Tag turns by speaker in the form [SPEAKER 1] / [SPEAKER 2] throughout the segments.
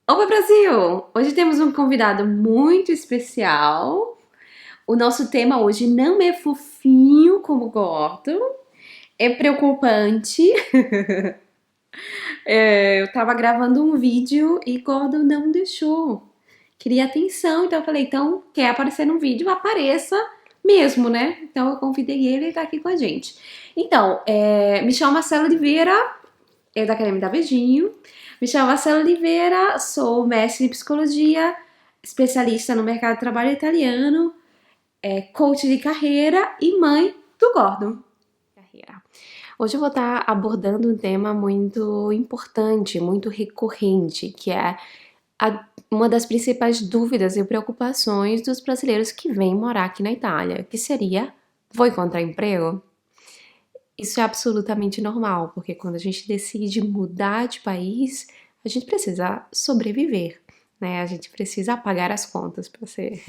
[SPEAKER 1] Opa, Brasil! Hoje temos um convidado muito especial. O nosso tema hoje não é fofinho como Gordon, é preocupante. Eu tava gravando um vídeo e Gordon não deixou. Queria atenção, então eu falei, então, quer aparecer no vídeo? Apareça mesmo, né? Então eu convidei ele e tá aqui com a gente. Então, me chamo Marcela Oliveira, eu da Academia da Beijinho. Me chamo Marcela Oliveira, sou mestre em psicologia, especialista no mercado de trabalho italiano, coach de carreira e mãe do Gordon. Hoje eu vou estar abordando um tema muito importante, muito recorrente, que é uma das principais dúvidas e preocupações dos brasileiros que vêm morar aqui na Itália, que seria: vou encontrar emprego? Isso é absolutamente normal, porque quando a gente decide mudar de país, a gente precisa sobreviver, né? A gente precisa pagar as contas, para ser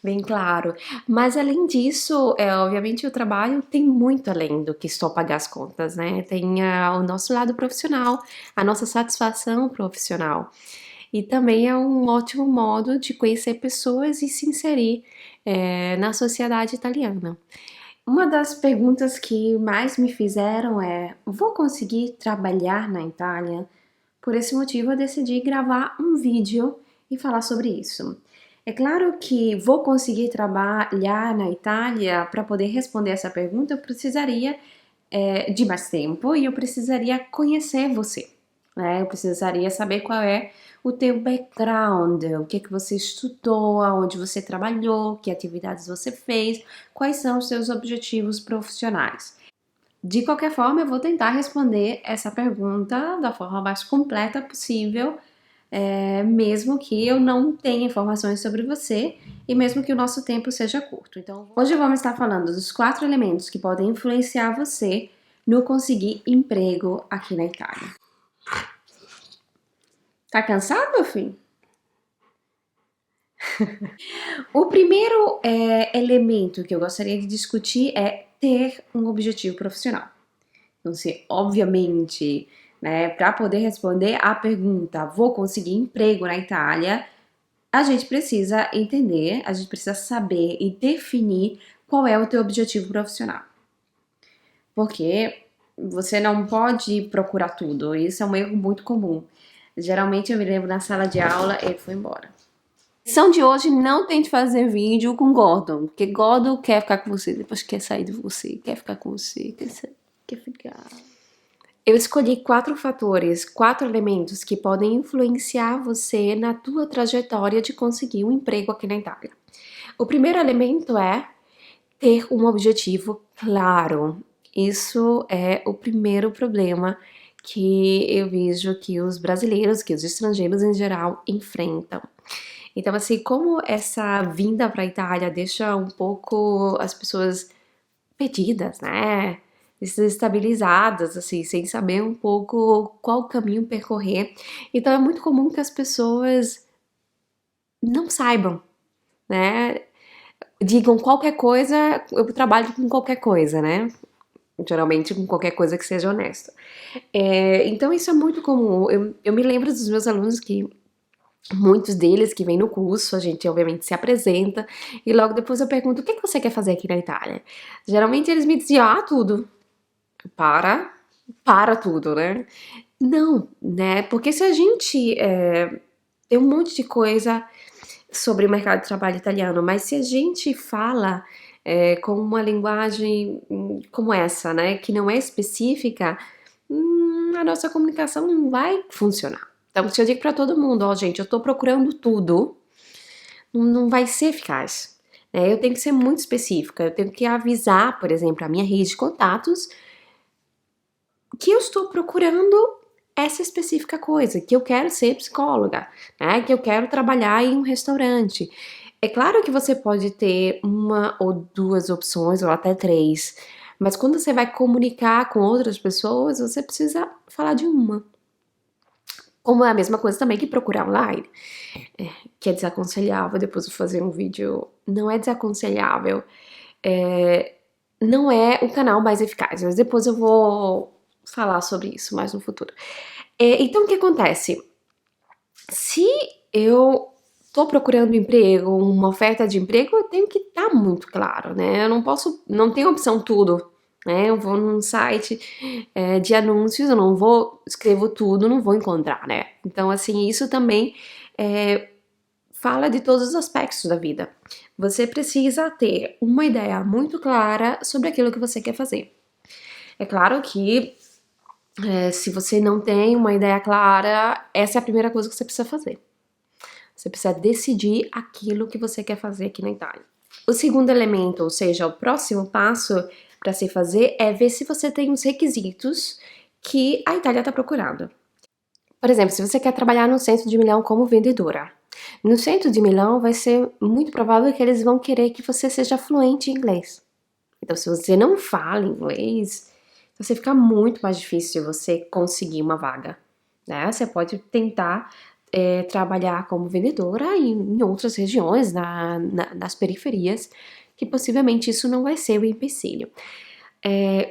[SPEAKER 1] bem claro. Mas além disso, obviamente o trabalho tem muito além do que só pagar as contas, né? Tem o nosso lado profissional, a nossa satisfação profissional. E também é um ótimo modo de conhecer pessoas e se inserir na sociedade italiana. Uma das perguntas que mais me fizeram é: vou conseguir trabalhar na Itália? Por esse motivo, eu decidi gravar um vídeo e falar sobre isso. É claro que vou conseguir trabalhar na Itália. Para poder responder essa pergunta, eu precisaria de mais tempo e eu precisaria conhecer você, né? Eu precisaria saber qual é o teu background, o que é que você estudou, aonde você trabalhou, que atividades você fez, quais são os seus objetivos profissionais. De qualquer forma, eu vou tentar responder essa pergunta da forma mais completa possível, mesmo que eu não tenha informações sobre você e mesmo que o nosso tempo seja curto. Então, hoje vamos estar falando dos 4 elementos que podem influenciar você no conseguir emprego aqui na Itália. Tá cansado, meu filho? O primeiro elemento que eu gostaria de discutir é ter um objetivo profissional. Então, se obviamente, né, para poder responder a pergunta, vou conseguir emprego na Itália, a gente precisa entender, a gente precisa saber e definir qual é o teu objetivo profissional. Porque você não pode procurar tudo, isso é um erro muito comum. Geralmente eu me lembro na sala de aula, ele foi embora. A lição de hoje: não tente fazer vídeo com Gordon, porque Gordon quer ficar com você, depois quer sair de você, quer ficar com você, quer ficar. Eu escolhi 4 fatores, 4 elementos que podem influenciar você na tua trajetória de conseguir um emprego aqui na Itália. O primeiro elemento é ter um objetivo claro. Isso é o primeiro problema que eu vejo que os brasileiros, que os estrangeiros em geral enfrentam. Então, assim, como essa vinda para a Itália deixa um pouco as pessoas perdidas, né? Desestabilizadas, assim, sem saber um pouco qual caminho percorrer. Então, é muito comum que as pessoas não saibam, né? Digam qualquer coisa, eu trabalho com qualquer coisa, né? Geralmente com qualquer coisa que seja honesta. Então, isso é muito comum. Eu me lembro dos meus alunos que muitos deles que vêm no curso, a gente obviamente se apresenta e logo depois eu pergunto: o que você quer fazer aqui na Itália? Geralmente eles me diziam: tudo. Para tudo, né? Não, né? Porque se a gente tem um monte de coisa sobre o mercado de trabalho italiano, mas se a gente fala com uma linguagem como essa, né, que não é específica, a nossa comunicação não vai funcionar. Então, se eu digo para todo mundo: ó, gente, eu tô procurando tudo, não vai ser eficaz. Né? Eu tenho que ser muito específica, eu tenho que avisar, por exemplo, a minha rede de contatos que eu estou procurando essa específica coisa, que eu quero ser psicóloga, né? Que eu quero trabalhar em um restaurante. É claro que você pode ter uma ou 2 opções, ou até 3, mas quando você vai comunicar com outras pessoas, você precisa falar de uma. Como é a mesma coisa também que procurar online, que é desaconselhável. Depois eu vou fazer um vídeo. Não é desaconselhável, não é o canal mais eficaz, mas depois eu vou falar sobre isso mais no futuro. Então, o que acontece? Se eu tô procurando emprego, uma oferta de emprego, eu tenho que estar muito claro, né? Eu não tenho opção tudo, né? Eu vou num site de anúncios, eu não vou, escrevo tudo, não vou encontrar, né? Então, assim, isso também fala de todos os aspectos da vida. Você precisa ter uma ideia muito clara sobre aquilo que você quer fazer. É claro que se você não tem uma ideia clara, essa é a primeira coisa que você precisa fazer. Você precisa decidir aquilo que você quer fazer aqui na Itália. O segundo elemento, ou seja, o próximo passo para se fazer é ver se você tem os requisitos que a Itália está procurando. Por exemplo, se você quer trabalhar no centro de Milão como vendedora, no centro de Milão vai ser muito provável que eles vão querer que você seja fluente em inglês. Então, se você não fala inglês, você fica muito mais difícil você conseguir uma vaga, né? Você pode tentar trabalhar como vendedora em outras regiões, nas periferias, que possivelmente isso não vai ser o empecilho.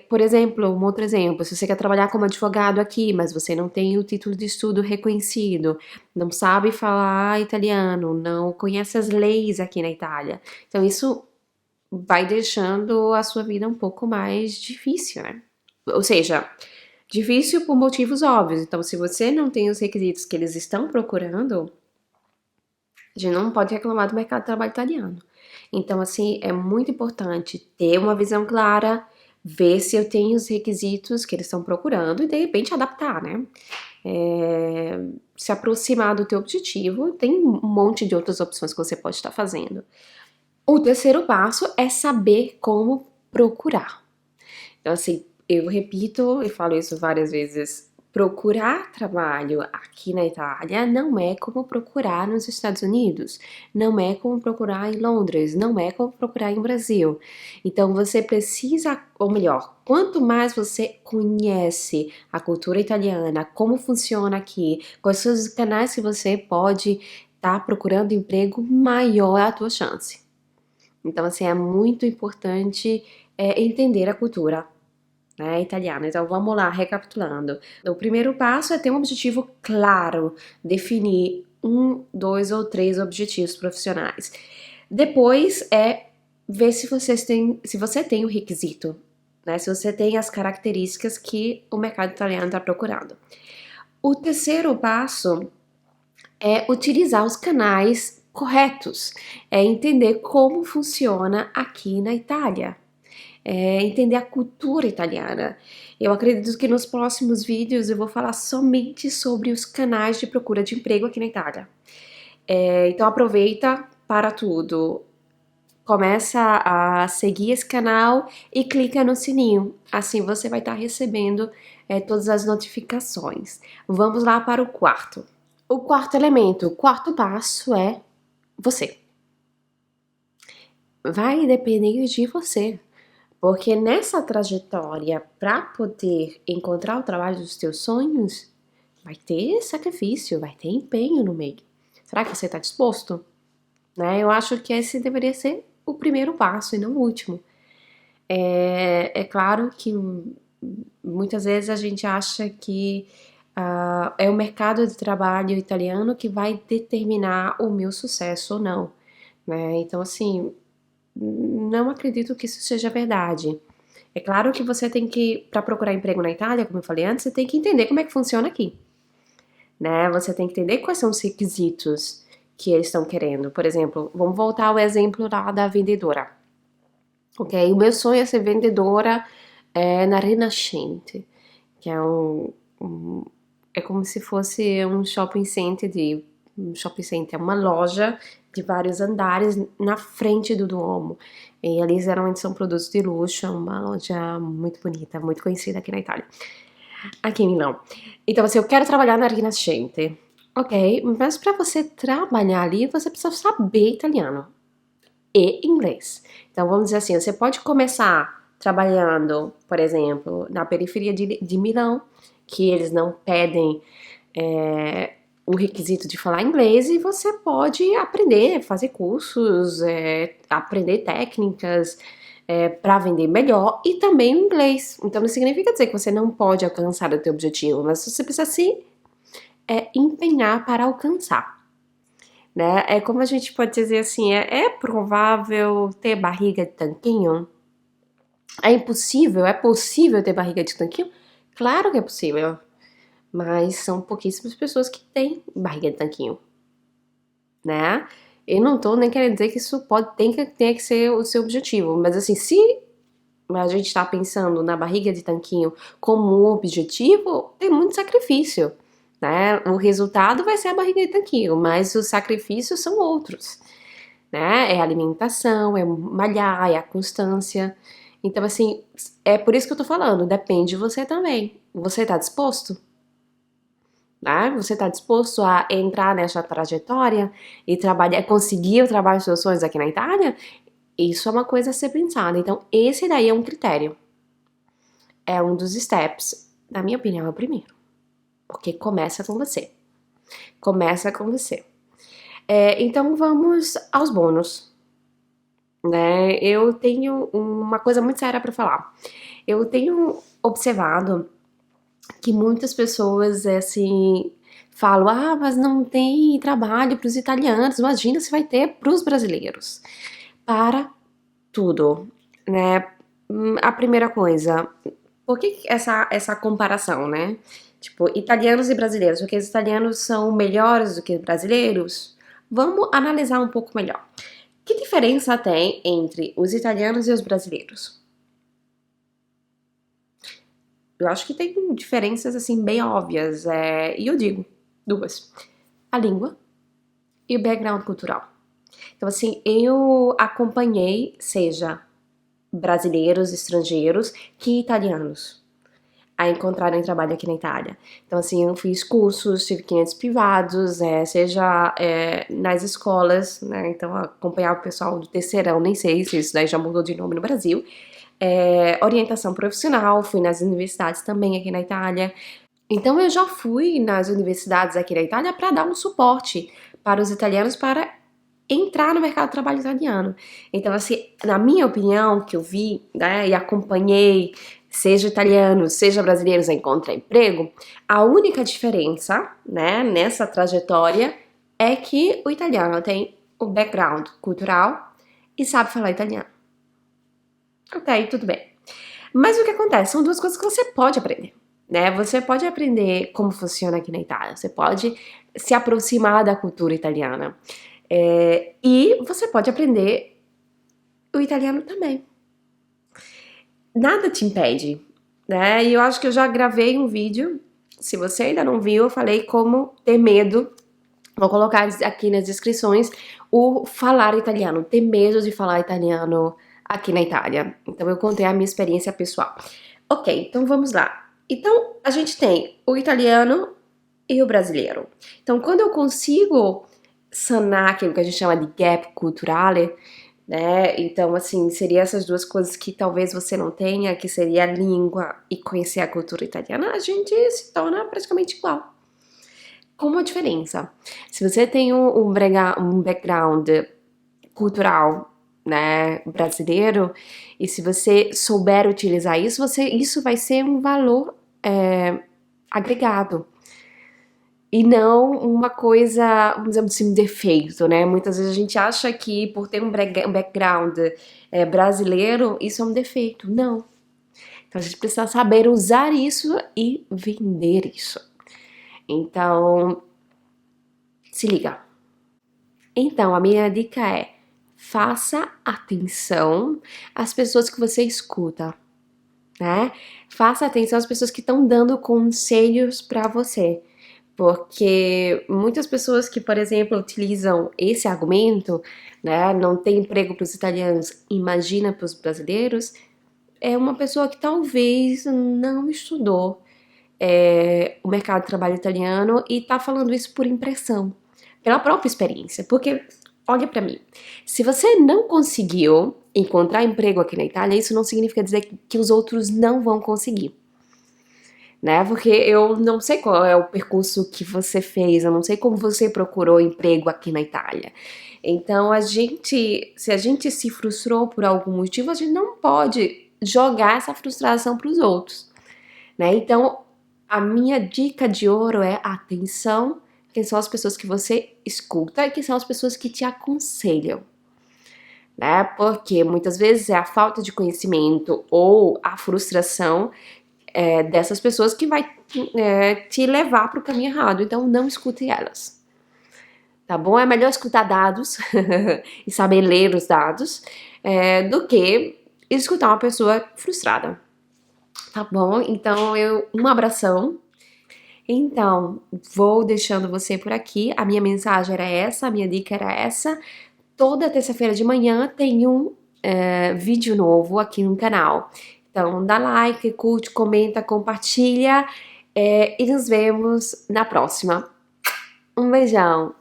[SPEAKER 1] Por exemplo, um outro exemplo, se você quer trabalhar como advogado aqui, mas você não tem o título de estudo reconhecido, não sabe falar italiano, não conhece as leis aqui na Itália, então isso vai deixando a sua vida um pouco mais difícil, né? Ou seja, difícil por motivos óbvios. Então, se você não tem os requisitos que eles estão procurando, a gente não pode reclamar do mercado de trabalho italiano. Então, assim, é muito importante ter uma visão clara, ver se eu tenho os requisitos que eles estão procurando e, de repente, adaptar, né? Se aproximar do teu objetivo, tem um monte de outras opções que você pode estar fazendo. O terceiro passo é saber como procurar. Então, assim, eu repito e falo isso várias vezes. Procurar trabalho aqui na Itália não é como procurar nos Estados Unidos, não é como procurar em Londres, não é como procurar em Brasil. Então você precisa, ou melhor, quanto mais você conhece a cultura italiana, como funciona aqui, quais são os canais que você pode estar procurando emprego, maior é a tua chance. Então, assim, é muito importante entender a cultura, né, italiana. Então, vamos lá, recapitulando. O primeiro passo é ter um objetivo claro, definir um, dois ou três objetivos profissionais. Depois é ver se você tem o requisito, né, se você tem as características que o mercado italiano está procurando. O terceiro passo é utilizar os canais corretos, é entender como funciona aqui na Itália, entender a cultura italiana. Eu acredito que nos próximos vídeos eu vou falar somente sobre os canais de procura de emprego aqui na Itália. Então aproveita para tudo. Começa a seguir esse canal e clica no sininho. Assim você vai estar recebendo todas as notificações. Vamos lá para o quarto. O quarto elemento, o quarto passo é você. Vai depender de você. Porque nessa trajetória, para poder encontrar o trabalho dos teus sonhos, vai ter sacrifício, vai ter empenho no meio. Será que você está disposto? Né? Eu acho que esse deveria ser o primeiro passo e não o último. É claro que muitas vezes a gente acha que é o mercado de trabalho italiano que vai determinar o meu sucesso ou não. Né? Então, assim, não acredito que isso seja verdade. É claro que você tem que, para procurar emprego na Itália, como eu falei antes, você tem que entender como é que funciona aqui, né? Você tem que entender quais são os requisitos que eles estão querendo. Por exemplo, vamos voltar ao exemplo lá da vendedora. Ok? O meu sonho é ser vendedora na Rinascente, que é é como se fosse um shopping center é uma loja de vários andares na frente do Duomo. E ali geralmente são produtos de luxo, uma loja muito bonita, muito conhecida aqui na Itália, aqui em Milão. Então, assim, eu quero trabalhar na Rinascente, ok? Mas para você trabalhar ali, você precisa saber italiano e inglês. Então, vamos dizer assim, você pode começar trabalhando, por exemplo, na periferia de Milão, que eles não pedem o requisito de falar inglês e você pode aprender, fazer cursos, aprender técnicas para vender melhor e também o inglês. Então não significa dizer que você não pode alcançar o teu objetivo, mas você precisa se empenhar para alcançar.
[SPEAKER 2] né? É como a gente pode dizer assim, é provável ter barriga de tanquinho? É impossível? É possível ter barriga de tanquinho? Claro que é possível, mas são pouquíssimas pessoas que têm barriga de tanquinho, né? Eu não tô nem querendo dizer que isso tem que ser o seu objetivo, mas assim, se a gente tá pensando na barriga de tanquinho como um objetivo, tem muito sacrifício, né? O resultado vai ser a barriga de tanquinho, mas os sacrifícios são outros, né? É a alimentação, é malhar, é a constância. Então, assim, é por isso que eu tô falando, depende de você também. Você tá disposto? Né? Você tá disposto a entrar nessa trajetória e trabalhar, conseguir o trabalho dos seus sonhos aqui na Itália? Isso é uma coisa a ser pensada. Então, esse daí é um critério. É um dos steps. Na minha opinião, é o primeiro. Porque começa com você. Começa com você. Então, vamos aos bônus. Né? Eu tenho uma coisa muito séria para falar. Eu tenho observado que muitas pessoas, assim, falam: ah, mas não tem trabalho para os italianos, imagina se vai ter para os brasileiros. Para tudo, né? A primeira coisa, por que essa comparação, né? Tipo, italianos e brasileiros, porque os italianos são melhores do que os brasileiros? Vamos analisar um pouco melhor. Que diferença tem entre os italianos e os brasileiros? Eu acho que tem diferenças, assim, bem óbvias, e eu digo duas: a língua e o background cultural. Então, assim, eu acompanhei, seja brasileiros, estrangeiros, que italianos a encontrarem trabalho aqui na Itália. Então, assim, eu fiz cursos, tive clientes privados, seja nas escolas, né? Então, acompanhar o pessoal do terceirão, nem sei se isso daí já mudou de nome no Brasil. Orientação profissional, fui nas universidades também aqui na Itália. Então, eu já fui nas universidades aqui na Itália para dar um suporte para os italianos para entrar no mercado de trabalho italiano. Então, assim, na minha opinião, que eu vi, né, e acompanhei, seja italianos, seja brasileiros a encontrar emprego, a única diferença, né, nessa trajetória é que o italiano tem o background cultural e sabe falar italiano. Ok, tudo bem. Mas o que acontece? São duas coisas que você pode aprender, né? Você pode aprender como funciona aqui na Itália, você pode se aproximar da cultura italiana. E você pode aprender o italiano também. Nada te impede, né? E eu acho que eu já gravei um vídeo. Se você ainda não viu, eu falei como ter medo. Vou colocar aqui nas descrições o falar italiano, ter medo de falar italiano aqui na Itália. Então eu contei a minha experiência pessoal. Ok, então vamos lá. Então a gente tem o italiano e o brasileiro. Então quando eu consigo sanar aquilo que a gente chama de gap culturale, né? Então, assim, seria essas duas coisas que talvez você não tenha, que seria a língua e conhecer a cultura italiana, a gente se torna praticamente igual. Com uma diferença. Se você tem um background cultural, né, brasileiro, e se você souber utilizar isso, isso vai ser um valor agregado. E não uma coisa, vamos dizer assim, um defeito, né? Muitas vezes a gente acha que por ter um background brasileiro, isso é um defeito. Não. Então a gente precisa saber usar isso e vender isso. Então, se liga. Então, a minha dica é: faça atenção às pessoas que você escuta, né? Faça atenção às pessoas que estão dando conselhos para você. Porque muitas pessoas que, por exemplo, utilizam esse argumento, né, não tem emprego para os italianos, imagina para os brasileiros, é uma pessoa que talvez não estudou o mercado de trabalho italiano e tá falando isso por impressão, pela própria experiência. Porque, olha para mim, se você não conseguiu encontrar emprego aqui na Itália, isso não significa dizer que os outros não vão conseguir. Né? Porque eu não sei qual é o percurso que você fez, eu não sei como você procurou emprego aqui na Itália. Então, se a gente se frustrou por algum motivo, a gente não pode jogar essa frustração para os outros, né? Então, a minha dica de ouro é atenção, quem são as pessoas que você escuta e quem são as pessoas que te aconselham, né? Porque muitas vezes é a falta de conhecimento ou a frustração dessas pessoas que vai te levar para o caminho errado. Então, não escute elas. Tá bom? É melhor escutar dados e saber ler os dados do que escutar uma pessoa frustrada. Tá bom? Então, um abração. Então, vou deixando você por aqui. A minha mensagem era essa, a minha dica era essa. Toda terça-feira de manhã tem um vídeo novo aqui no canal. Então, dá like, curte, comenta, compartilha e nos vemos na próxima. Um beijão!